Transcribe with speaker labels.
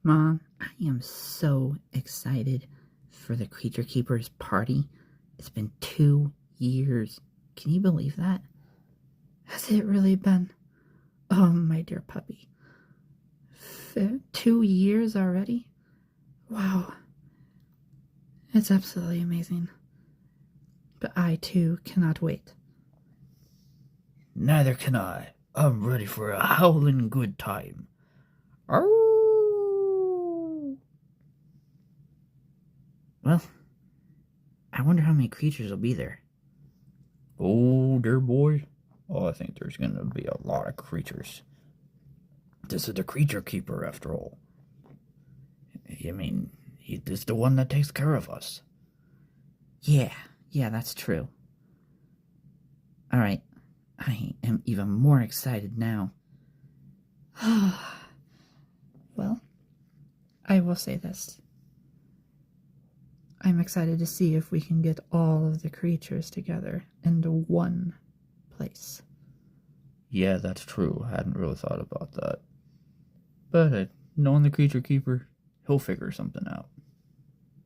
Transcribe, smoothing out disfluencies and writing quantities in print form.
Speaker 1: Mom, I am so excited for the Creature Keepers party. It's been 2 years. Can you believe that? Has it really been? Oh, my dear puppy. 2 years already? Wow. It's absolutely amazing. But I, too, cannot wait.
Speaker 2: Neither can I. I'm ready for a howling good time. Arr!
Speaker 1: Well, I wonder how many creatures will be there.
Speaker 2: Oh, dear boy. Oh, I think there's going to be a lot of creatures. This is the creature keeper, after all. I mean, he is the one that takes care of us.
Speaker 1: Yeah, that's true. Alright, I am even more excited now. Well, I will say this. I'm excited to see if we can get all of the creatures together into one place.
Speaker 2: Yeah, that's true. I hadn't really thought about that. But knowing the creature keeper, he'll figure something out.